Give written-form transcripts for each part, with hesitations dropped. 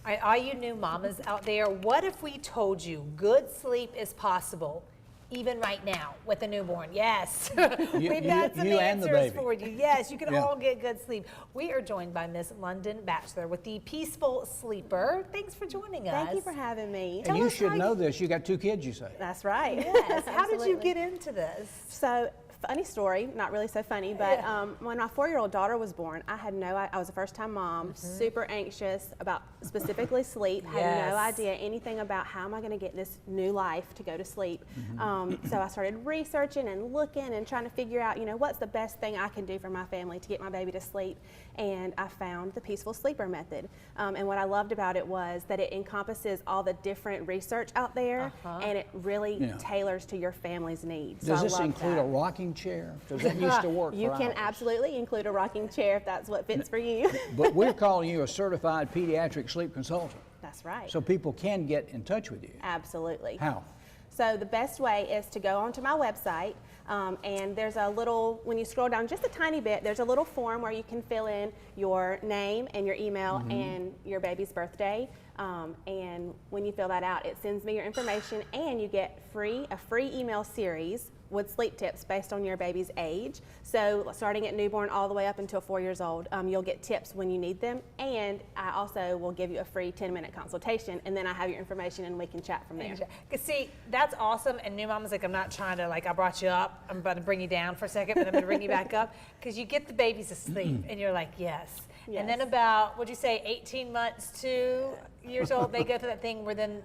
All right, all you new mamas out there, what if we told you good sleep is possible? Even right now with a newborn, yes. We've got some answers for you. Yes, you can all get good sleep. We are joined by Miss Londyn Batchler with the Peaceful Sleeper. Thanks for joining us. Thank you for having me. And you should know this. You got 2 kids, you say. That's right. Yes. How did you get into this? So, funny story, not really so funny, but when my 4-year-old daughter was born, I was a first-time mom, super anxious about specifically sleep, had no idea anything about how am I going to get this new life to go to sleep. So I started researching and looking and trying to figure out, what's the best thing I can do for my family to get my baby to sleep. And I found the Peaceful Sleeper method. And what I loved about it was that it encompasses all the different research out there, and it really tailors to your family's needs. Does this include a rocking chair? Because that used to work. You can absolutely include a rocking chair if that's what fits for you. But we're calling you a certified pediatric sleep consultant. That's right. So people can get in touch with you. Absolutely. How? So the best way is to go onto my website, and there's a little, when you scroll down just a tiny bit, there's a little form where you can fill in your name and your email and your baby's birthday. And when you fill that out, it sends me your information, and you get a free email series with sleep tips based on your baby's age. So starting at newborn all the way up until 4 years old, you'll get tips when you need them, and I also will give you a free 10-minute consultation, and then I have your information and we can chat from there. See, that's awesome, and new mama's like, I'm not trying to, I brought you up, I'm about to bring you down for a second, but I'm going to bring you back up, because you get the babies asleep, and you're like, yes. And then about, what'd you say, 18 months, 2 years old, they go through that thing where then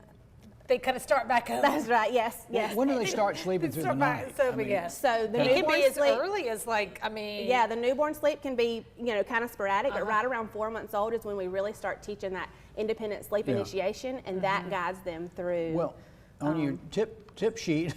they kind of start back up. That's right, yes. When do they start sleeping through the night? So the newborn can be as sleep, early as yeah, the newborn sleep can be, kind of sporadic, but right around 4 months old is when we really start teaching that independent sleep initiation, and that guides them through. Well, on your tip sheet,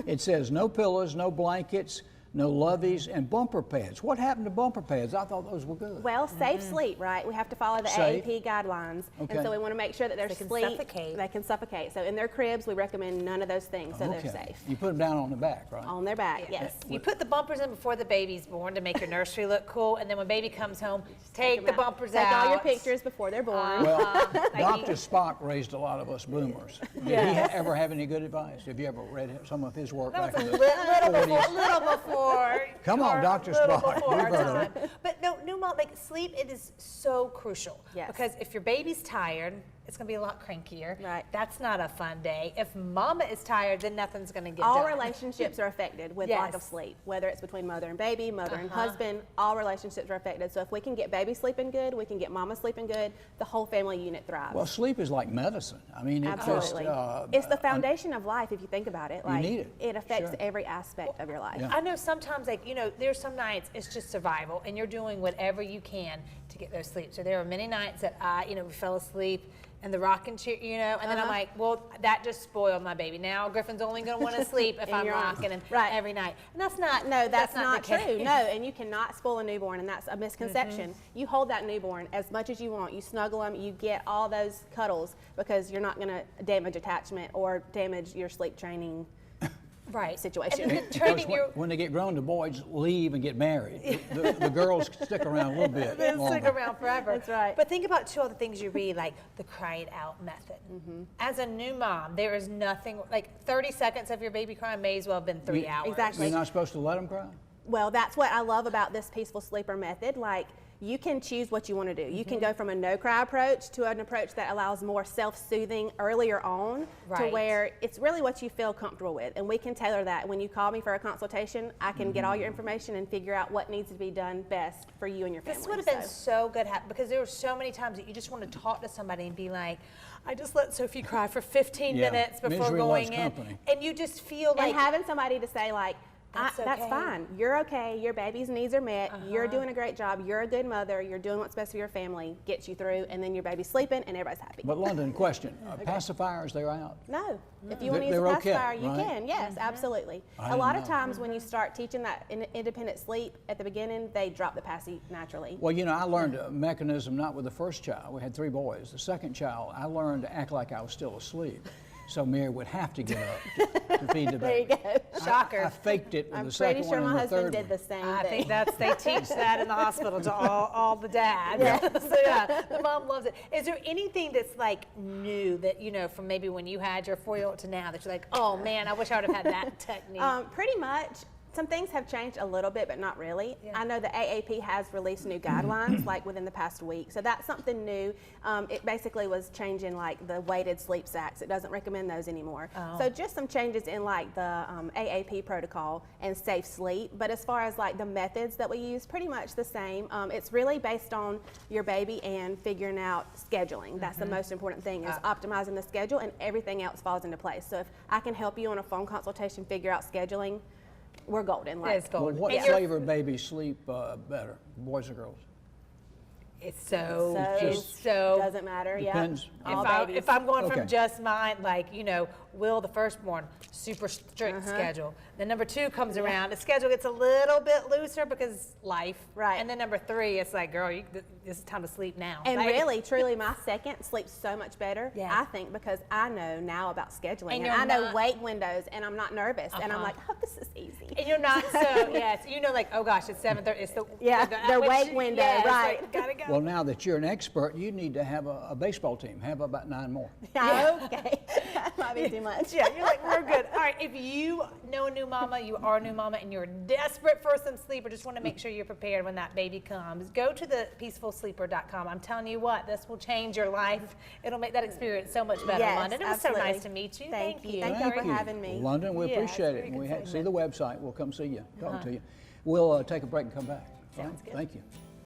it says no pillows, no blankets, no loveys, and bumper pads. What happened to bumper pads? I thought those were good. Well, safe sleep, right? We have to follow the AAP guidelines. Okay. And so we want to make sure that their sleep, suffocate. They can suffocate. So in their cribs, we recommend none of those things, so they're safe. You put them down on the back, right? On their back, yes. You put the bumpers in before the baby's born to make your nursery look cool, and then when baby comes home, take the bumpers out. Take all your pictures before they're born. Well, Dr. Spock raised a lot of us boomers. Did he ever have any good advice? Have you ever read some of his work back in the 40s? Little before. Come on, Dr. Spock. But no, new mom, sleep, it is so crucial. Yes. Because if your baby's tired, it's going to be a lot crankier. Right. That's not a fun day. If mama is tired, then nothing's going to get all done. relationships are affected with lack of sleep, whether it's between mother and baby, mother and husband, all relationships are affected. So if we can get baby sleeping good, we can get mama sleeping good, the whole family unit thrives. Well, sleep is like medicine. I mean, absolutely. It's the foundation of life if you think about it. You need it. It affects every aspect of your life. Yeah. I know sometimes, there's some nights it's just survival, and you're doing whatever you can to get those sleep. So there are many nights that we fell asleep in the rocking chair, and then I'm like, well, that just spoiled my baby. Now Griffin's only going to want to sleep if I'm rocking every night. And that's not that's not true. No, and you cannot spoil a newborn, and that's a misconception. You hold that newborn as much as you want. You snuggle them, you get all those cuddles, because you're not going to damage attachment or damage your sleep training situation. When they get grown, the boys leave and get married. The girls stick around a little bit longer. Stick around forever. That's right. But think about 2 other things you read, like the cry it out method. As a new mom, there is nothing, 30 seconds of your baby crying may as well have been 3 hours. Exactly. You're not supposed to let them cry? Well, that's what I love about this Peaceful Sleeper method. You can choose what you want to do. You can go from a no-cry approach to an approach that allows more self-soothing earlier on, to where it's really what you feel comfortable with. And we can tailor that. When you call me for a consultation, I can get all your information and figure out what needs to be done best for you and your family. This would have been so good, because there were so many times that you just want to talk to somebody and be like, I just let Sophie cry for 15 minutes before going in. And you just feel like... And having somebody to say, that's fine. You're okay. Your baby's needs are met. You're doing a great job. You're a good mother. You're doing what's best for your family. Gets you through, and then your baby's sleeping, and everybody's happy. But Londyn, question: pacifiers, they're out? No. If you want to use a pacifier, you can. Yes, absolutely. A lot of times when you start teaching that independent sleep at the beginning, they drop the passy naturally. Well, I learned a mechanism not with the first child. We had 3 boys. The second child, I learned to act like I was still asleep. So Mary would have to get up to feed the There you baby. go. Shocker. I faked it with I'm the pretty second sure one my and the husband third did one. the same I thing. think they teach that in the hospital to all the dads. So yeah, the mom loves it. Is there anything that's like new that, you know, from maybe when you had your 4-year-old to now that you're like, oh man, I wish I would have had that technique? Pretty much. Some things have changed a little bit, but not really. Yeah. I know the AAP has released new guidelines like within the past week. So that's something new. It basically was changing like the weighted sleep sacks. It doesn't recommend those anymore. Oh. So just some changes in like the AAP protocol and safe sleep. But as far as like the methods that we use, pretty much the same. It's really based on your baby and figuring out scheduling. That's the most important thing is optimizing the schedule, and everything else falls into place. So if I can help you on a phone consultation figure out scheduling, we're golden. It's Well, golden. what And you're- flavor babies sleep better, boys or girls? It's so, So doesn't matter. Depends. Yeah. All babies. If I'm going Okay. from just mine, like, you know, Will, the firstborn, super strict schedule. Then number 2 comes around, the schedule gets a little bit looser because life. Right. And then number 3, it's like, girl, this is time to sleep now. And Like- really, truly, my second sleeps so much better, Yeah. I think, because I know now about scheduling. And And you're I know not- weight windows, and I'm not nervous. And I'm like, oh, this is easy. And you're not so, yes, you know, like, oh gosh, it's 7:30, it's the. Yeah, their which- weight window, yeah, it's right. like, gotta go. Well, now that you're an expert, you need to have a baseball team. Have about 9 more. Okay. That might be too much. Yeah, you're like, we're good. All right, if you know a new mama, you are a new mama, and you're desperate for some sleep, or just want to make sure you're prepared when that baby comes, go to the peacefulsleeper.com. I'm telling you what, this will change your life. It'll make that experience so much better, Yes, Londyn. It was so absolutely. nice to meet you. Thank you. you. Thank you for having me. Londyn, we Yeah, it's appreciate very it. good We see segment. the website. We'll come see you, talk to you. We'll take a break and come back. All Sounds right? good. Thank you.